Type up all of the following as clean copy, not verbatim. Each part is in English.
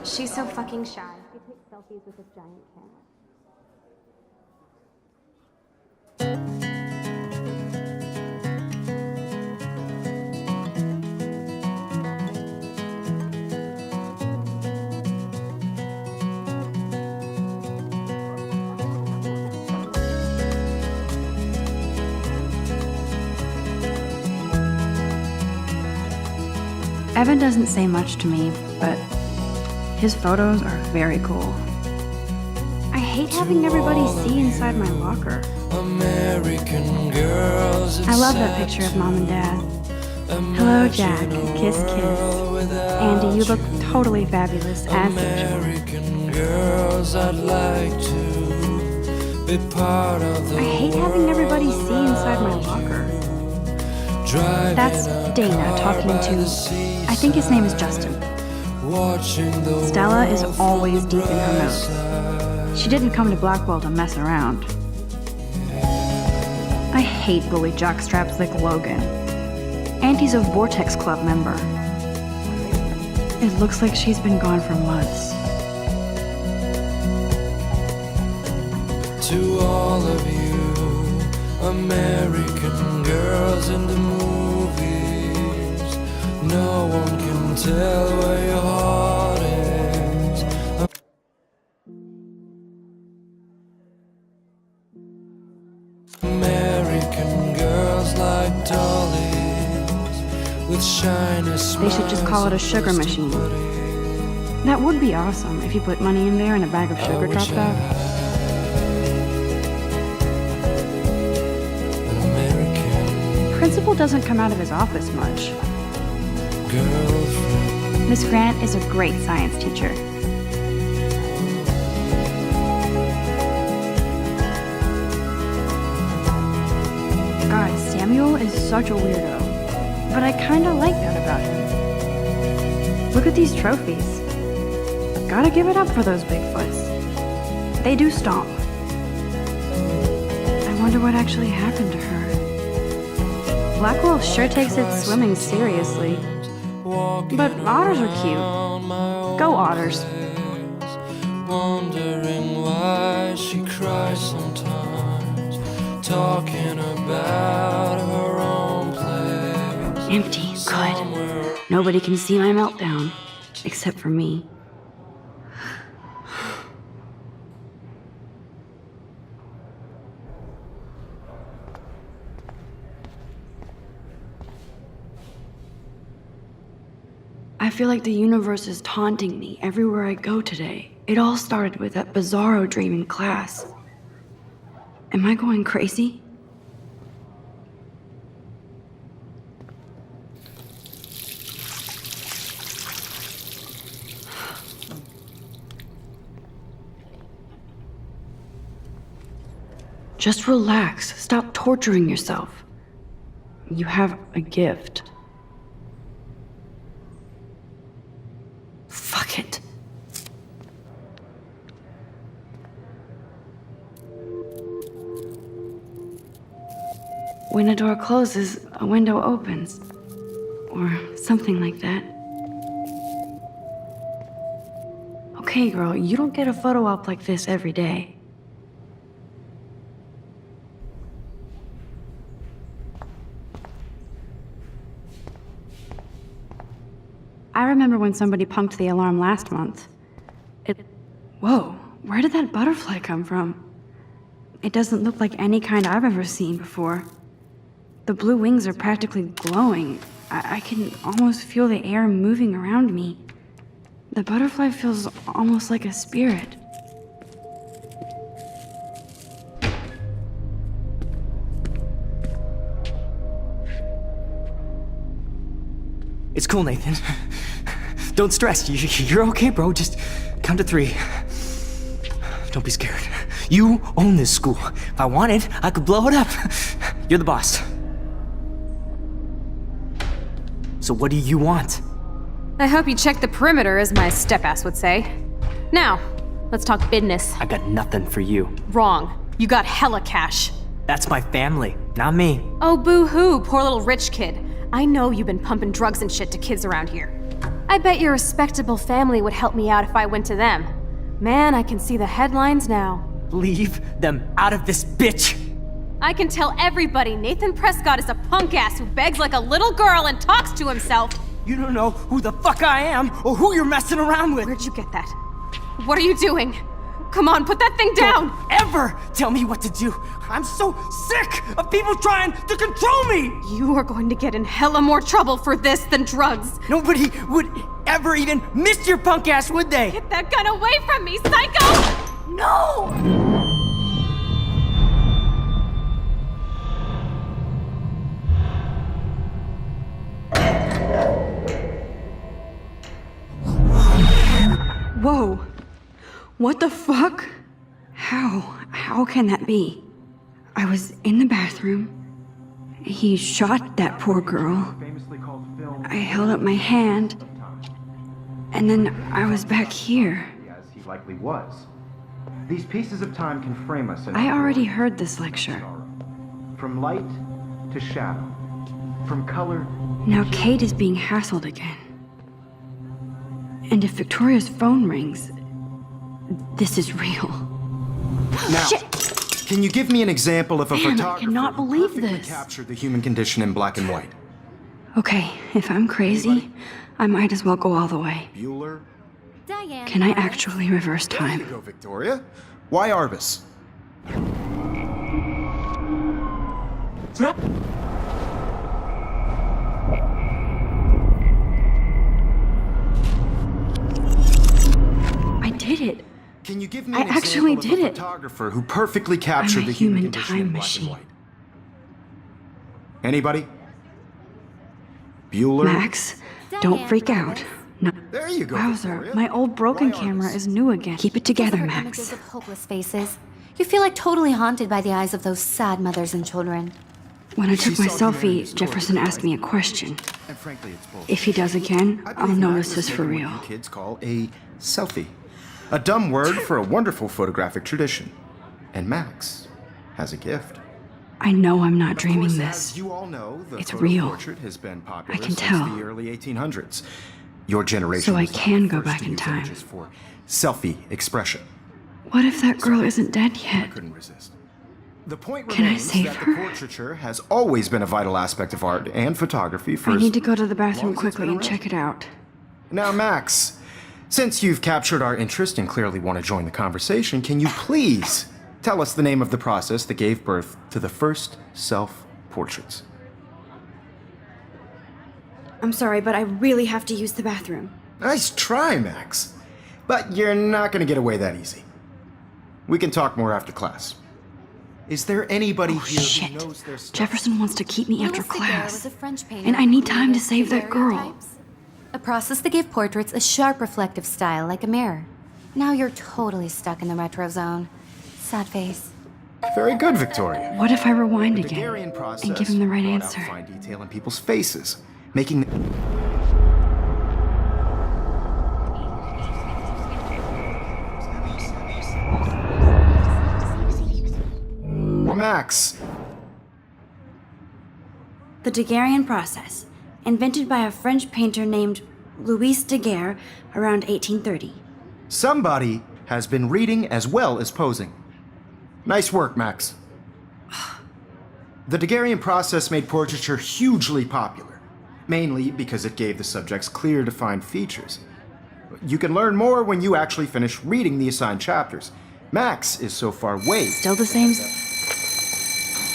She's so fucking shy. She takes selfies with a giant cat. Evan doesn't say much to me, but his photos are very cool. I hate having everybody see inside my locker. American girls, I love that picture of Mom and Dad. Hello, Jack. Kiss, kiss. Andy, you look totally fabulous as usual. American girls, I'd like to be part of the I hate having everybody see inside my locker. That's Dana talking to, I think his name is Justin. Stella is always deep in her notes. She didn't come to Blackwell to mess around. I hate bully jockstraps like Logan. Auntie's a Vortex Club member. It looks like she's been gone for months. To all of you, American girls in the movies, no one can tell where your heart is. American girls like dollies with shiny smiles. They should just call it a sugar machine. That would be awesome if you put money in there and a bag of sugar dropped out. Principal doesn't come out of his office much. Girlfriend. Miss Grant is a great science teacher. God, Samuel is such a weirdo, but I kinda like that about him. Look at these trophies. Gotta give it up for those Bigfoots. They do stomp. I wonder what actually happened to her. Blackwell sure takes its swimming seriously. But otters are cute. Go otters. Wondering why she cries sometimes, talking about her own place. Empty, good. Nobody can see my meltdown, except for me. I feel like the universe is taunting me everywhere I go today. It all started with that bizarro dream in class. Am I going crazy? Just relax. Stop torturing yourself. You have a gift. Fuck it. When a door closes, a window opens. Or something like that. Okay, girl, you don't get a photo op like this every day. I remember when somebody punked the alarm last month. Whoa, where did that butterfly come from? It doesn't look like any kind I've ever seen before. The blue wings are practically glowing. I can almost feel the air moving around me. The butterfly feels almost like a spirit. It's cool, Nathan. Don't stress. You're okay, bro. Just count to 3. Don't be scared. You own this school. If I wanted, I could blow it up. You're the boss. So what do you want? I hope you checked the perimeter, as my step-ass would say. Now, let's talk business. I got nothing for you. Wrong. You got hella cash. That's my family, not me. Oh, boo-hoo, poor little rich kid. I know you've been pumping drugs and shit to kids around here. I bet your respectable family would help me out if I went to them. Man, I can see the headlines now. Leave them out of this, bitch! I can tell everybody Nathan Prescott is a punk ass who begs like a little girl and talks to himself. You don't know who the fuck I am or who you're messing around with. Where'd you get that? What are you doing? Come on, put that thing down! Don't ever tell me what to do. I'm so sick of people trying to control me. You are going to get in hella more trouble for this than drugs. Nobody would ever even miss your punk ass, would they? Get that gun away from me, psycho! No! Whoa. What the fuck? How can that be? I was in the bathroom. He shot that poor girl. I held up my hand. And then I was back here. As he likely was. These pieces of time can frame us in I our already world. heard this lecture. From light to shadow. From color. Now Kate is being hassled again. And if Victoria's phone rings, this is real. Now, Shit! can you give me an example of a Man, I photographer cannot who believe perfectly this. captured the human condition in black and white? Okay, if I'm crazy, I might as well go all the way. Bueller? Diane. Can I actually reverse There you time? go, Victoria. Why Arbus? I did it. Can you give me I an actually example did of a it. photographer who perfectly captured I'm a the human human condition time in black machine. and white? Anybody? Bueller? Max, don't freak out. No. There you go, Wowzer, Victoria. my old broken Why camera Arbus? is new again. Keep it together, Those are Max. images of hopeless faces. You feel like totally haunted by the eyes of those sad mothers and children. When I took my She saw the selfie, story, Jefferson asked me a question. And frankly, it's bullshit. If he does again, I I'll believe know Max this was is for taking real. what you kids call a selfie. A dumb word for a wonderful photographic tradition. And Max has a gift. I know I'm not Of dreaming course, this. As you all know, the It's photo real. portrait has been popular I can since tell. the early 1800s. Your generation So I was not can the go first back to in use time. images for selfie expression. What if that girl isn't dead I yet? couldn't resist. The point Can I remains save that her? the portraiture has always been a vital aspect of art and photography for I as need to go to the long bathroom as it's quickly been and around. check it out. Now, Max, since you've captured our interest and clearly want to join the conversation, can you please tell us the name of the process that gave birth to the first self-portraits? I'm sorry, but I really have to use the bathroom. Nice try, Max. But you're not going to get away that easy. We can talk more after class. Is there anybody Oh, here shit. who knows their stuff? Jefferson wants to keep me after Louis Daguerre class. was a French painter And I need who time to created save that girl. daguerreotypes. A process that gave portraits a sharp reflective style like a mirror. Now you're totally stuck in the retro zone. Sad face. Very good, Victoria. What if I rewind The again Daguerrean process and give him the right brought out answer? fine detail in people's faces, making Max. The Daguerrean process, invented by a French painter named Louis Daguerre around 1830. Somebody has been reading as well as posing. Nice work, Max. The Daguerrean process made portraiture hugely popular, mainly because it gave the subjects clear, defined features. You can learn more when you actually finish reading the assigned chapters. Max is so far way. Still the same.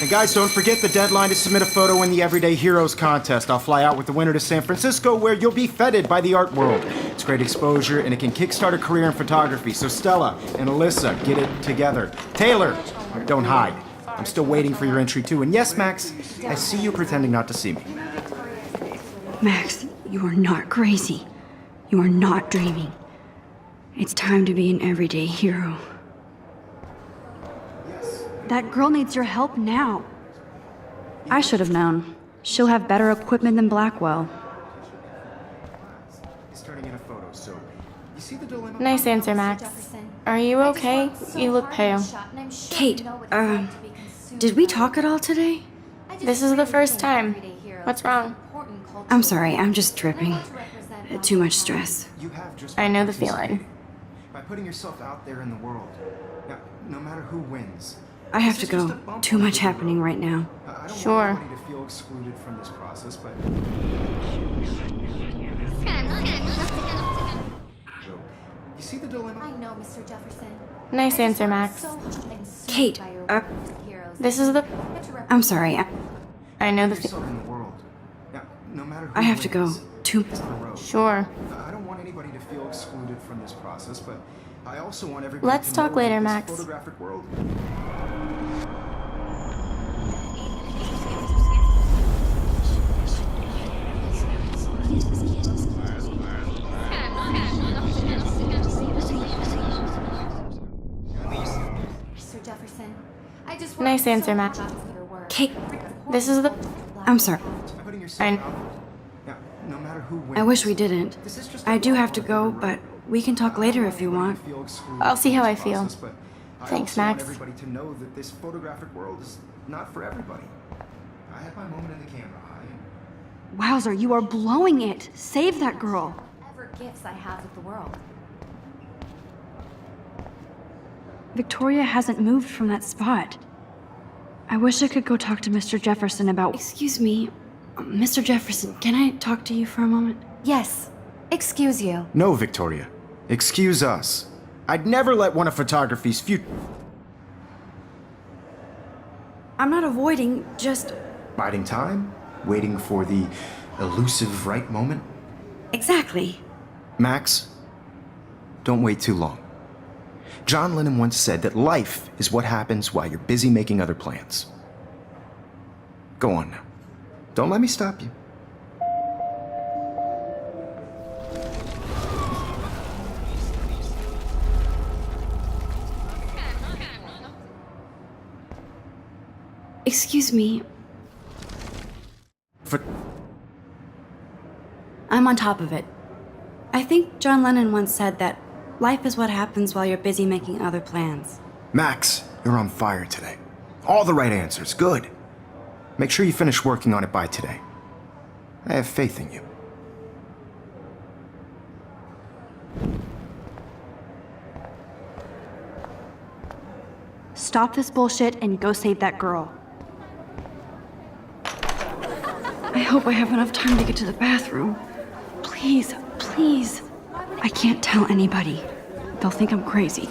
And guys, don't forget the deadline to submit a photo in the Everyday Heroes contest. I'll fly out with the winner to San Francisco, where you'll be feted by the art world. It's great exposure, and it can kickstart a career in photography. So Stella and Alyssa, get it together. Taylor, don't hide. I'm still waiting for your entry too. And yes, Max, I see you pretending not to see me. Max, you are not crazy. You are not dreaming. It's time to be an everyday hero. That girl needs your help now. I should have known. She'll have better equipment than Blackwell. He's turning in a photo, so you see the dilemma? Nice answer, Max. Are you okay? You look pale. Kate, did we talk at all today? This is the first time. What's wrong? I'm sorry, I'm just tripping. Too much stress. You have just I know the participated feeling. by putting yourself out there in the world. Now, no matter who wins. I have to this is just go. a bump Too on the much road. happening right now. I don't Sure. want anybody to feel excluded from this process, but you see the dilemma? I know, Mr. Jefferson. Nice answer, Max. Kate, This is the. I'm sorry. I know the Yourself in the world. Now, no matter who I have to go. wins Too. on the road. Sure. I don't want anybody to feel excluded from this process, but I also want everybody Let's to talk know later, that this Max. photographic world. Mr. Jefferson, I just Nice answer, Max. Kate, This is the. I'm sorry. Putting yourself I- out there. Now, no matter who wins. I wish we didn't. This is just I a do bump have to on the go, road. but we can talk later if you want. Feel excluded I'll see from how this I feel. process, but I Thanks, also want Max. everybody to know that this photographic world is not for everybody. I had my moment in the camera eye. Wowzer, you are blowing it. Save that girl. Whatever gifts I have with the world. Victoria hasn't moved from that spot. I wish I could go talk to Mr. Jefferson about. Excuse me, Mr. Jefferson, can I talk to you for a moment? Yes. Excuse you. No, Victoria. Excuse us. I'd never let one of photography's future. I'm not avoiding, just. Biding time, waiting for the elusive right moment. Exactly. Max, don't wait too long. John Lennon once said that life is what happens while you're busy making other plans. Go on now. Don't let me stop you. Excuse me, For I'm on top of it. I think John Lennon once said that life is what happens while you're busy making other plans. Max, you're on fire today. All the right answers. Good. Make sure you finish working on it by today. I have faith in you. Stop this bullshit and go save that girl. I hope I have enough time to get to the bathroom. Please, please. I can't tell anybody. They'll think I'm crazy.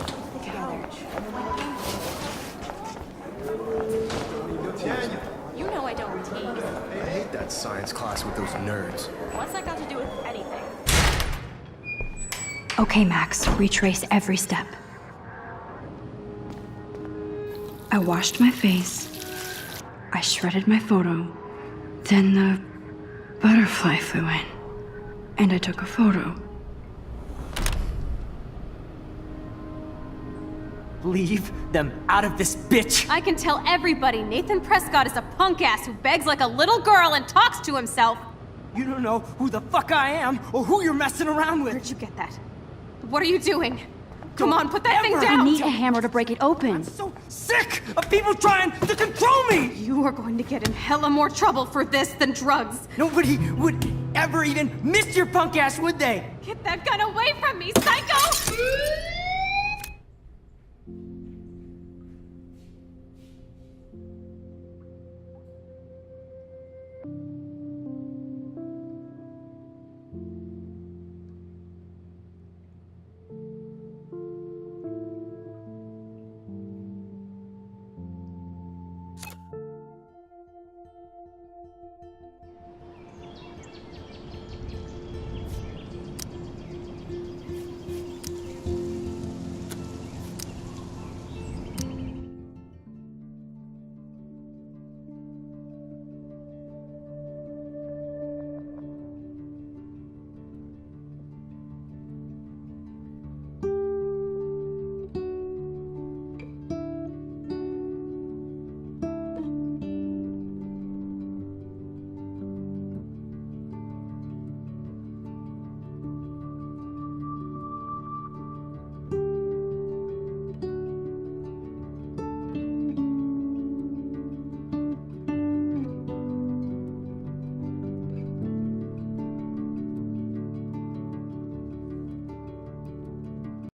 You know I don't tease. I hate that science class with those nerds. What's that got to do with anything? Okay, Max, retrace every step. I washed my face. I shredded my photo. Then the butterfly flew in. And I took a photo. Leave them out of this bitch! I can tell everybody Nathan Prescott is a punk ass who begs like a little girl and talks to himself. You don't know who the fuck I am or who you're messing around with. Where'd you get that? What are you doing? Come on, put that thing ever- down! I need a hammer to break it open. So sick of people trying to control me! You are going to get in hella more trouble for this than drugs. Nobody would ever even miss your punk ass, would they? Get that gun away from me, psycho!